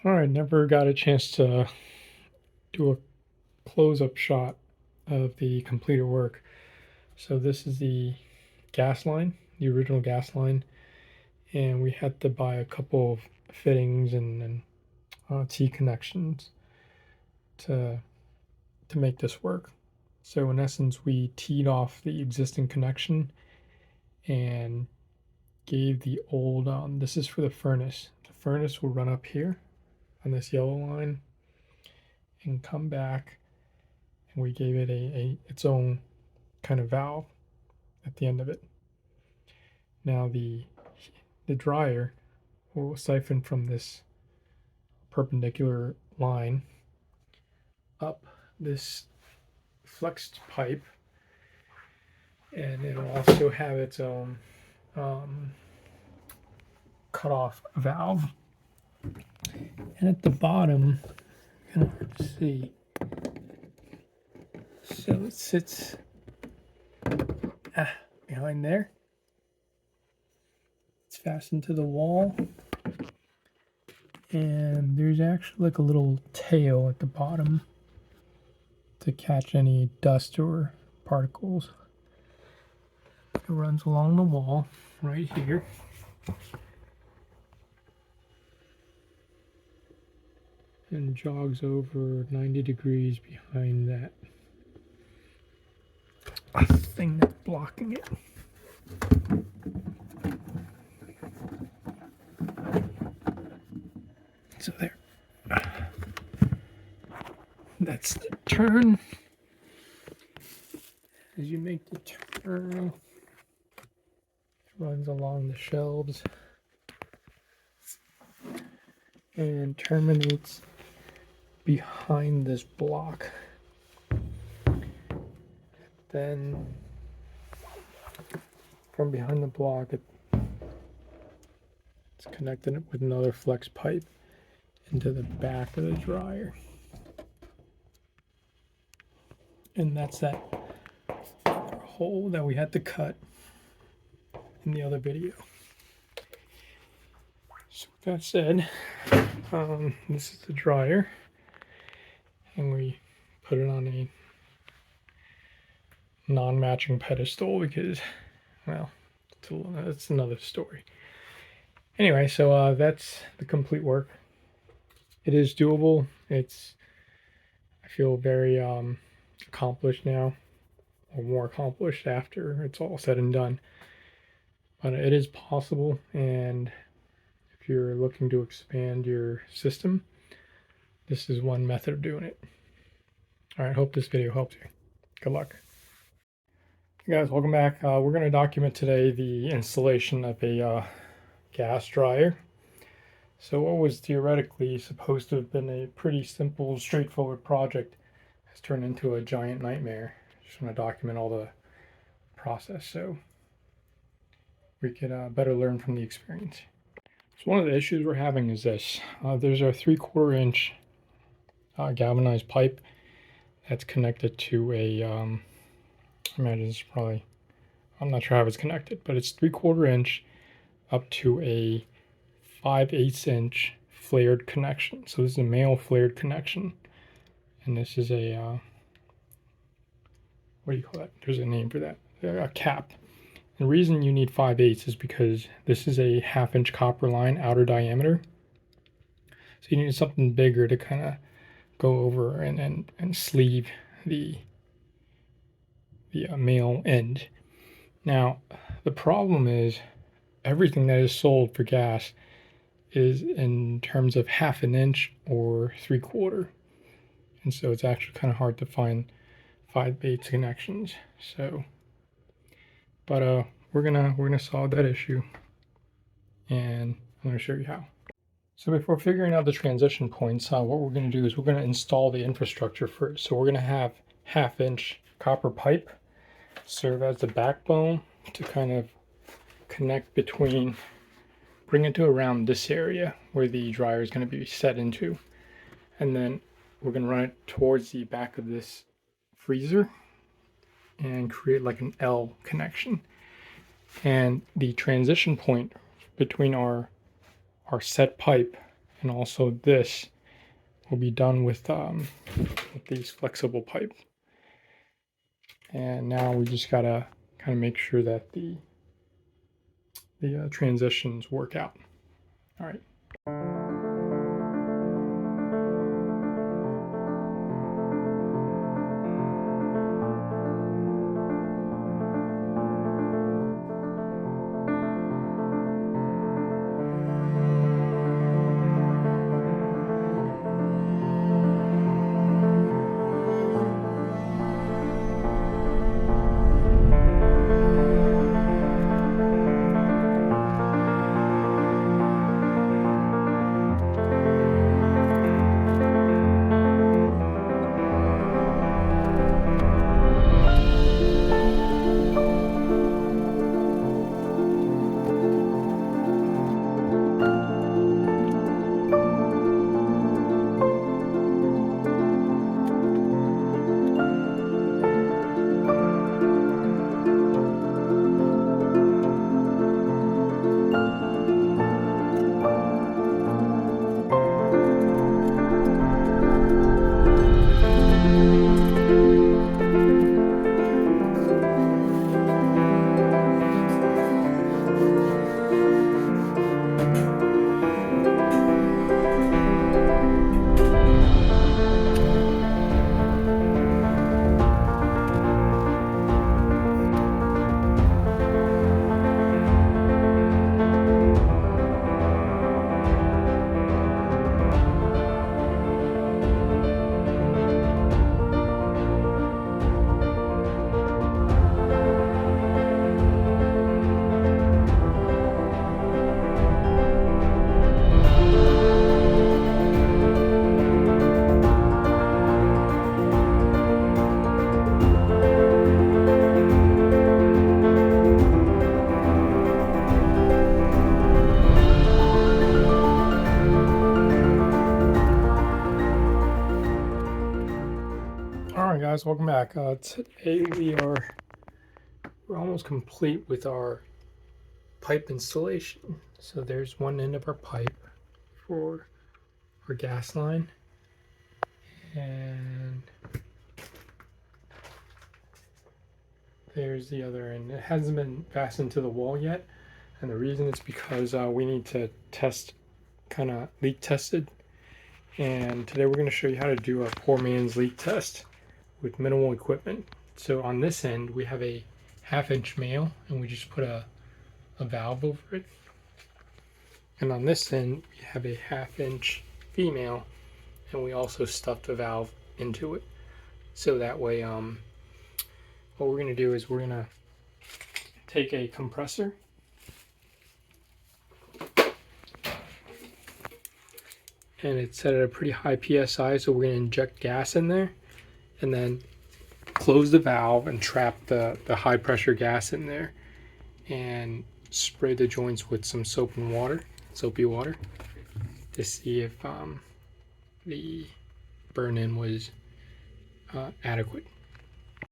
All right, never got a chance to do a close-up shot of the completed work. So this is the gas line, the original gas line, and we had to buy a couple of fittings and T connections to make this work. So in essence, we teed off the existing connection and gave the old. This is for the furnace. The furnace will run up here on this yellow line and come back, and we gave it its own kind of valve at the end of it. Now the dryer will siphon from this perpendicular line up this flexed pipe, and it'll also have its own cutoff valve. And at the bottom, kind of hard to see, so it sits behind there. It's fastened to the wall, and there's actually like a little tail at the bottom to catch any dust or particles. It runs along the wall right here. And jogs over 90 degrees behind that thing that's blocking it. So there. That's the turn. As you make the turn, it runs along the shelves and terminates behind this block. Then from behind the block, it's connected with another flex pipe into the back of the dryer. And that's that hole that we had to cut in the other video. So with that said, this is the dryer, and we put it on a non-matching pedestal because, well, it's another story. Anyway, so that's the complete work. It is doable. I feel very accomplished now, or more accomplished after it's all said and done. But it is possible, and if you're looking to expand your system, this is one method of doing it. All right, hope this video helps you. Good luck. Hey guys, welcome back. We're going to document today the installation of a gas dryer. So what was theoretically supposed to have been a pretty simple, straightforward project has turned into a giant nightmare. Just want to document all the process so we could better learn from the experience. So one of the issues we're having is this. There's a 3/4 inch galvanized pipe that's connected to a, I imagine it's probably, I'm not sure how it's connected, but it's 3/4 inch up to a 5/8 inch flared connection. So this is a male flared connection, and this is a what do you call that? There's a name for that. A cap. The reason you need 5/8 is because this is a 1/2 inch copper line, outer diameter. So you need something bigger to kind of go over and sleeve the male end. Now the problem is everything that is sold for gas is in terms of 1/2 inch or 3/4, and so it's actually kind of hard to find 5/8 connections. So, but we're gonna solve that issue, and I'm gonna show you how. So before figuring out the transition points, what we're gonna do is we're gonna install the infrastructure first. So we're gonna have 1/2 inch copper pipe serve as the backbone to kind of connect between, bring it to around this area where the dryer is going to be set into, and then we're going to run it towards the back of this freezer and create like an L connection. And the transition point between our set pipe and also this will be done with these flexible pipe. And now we just gotta kind of make sure that the transitions work out. All right. Alright guys, welcome back. Today we're almost complete with our pipe installation. So there's one end of our pipe for our gas line, and there's the other end. It hasn't been fastened to the wall yet, and the reason is because we need to test, kind of leak tested. And today we're going to show you how to do a poor man's leak test with minimal equipment. So on this end we have a 1/2-inch male, and we just put a valve over it. And on this end we have a 1/2-inch female, and we also stuffed a valve into it. So that way what we're going to do is we're going to take a compressor and it's set at a pretty high PSI, so we're going to inject gas in there and then close the valve and trap the high pressure gas in there, and spray the joints with some soapy water to see if the burn-in was adequate.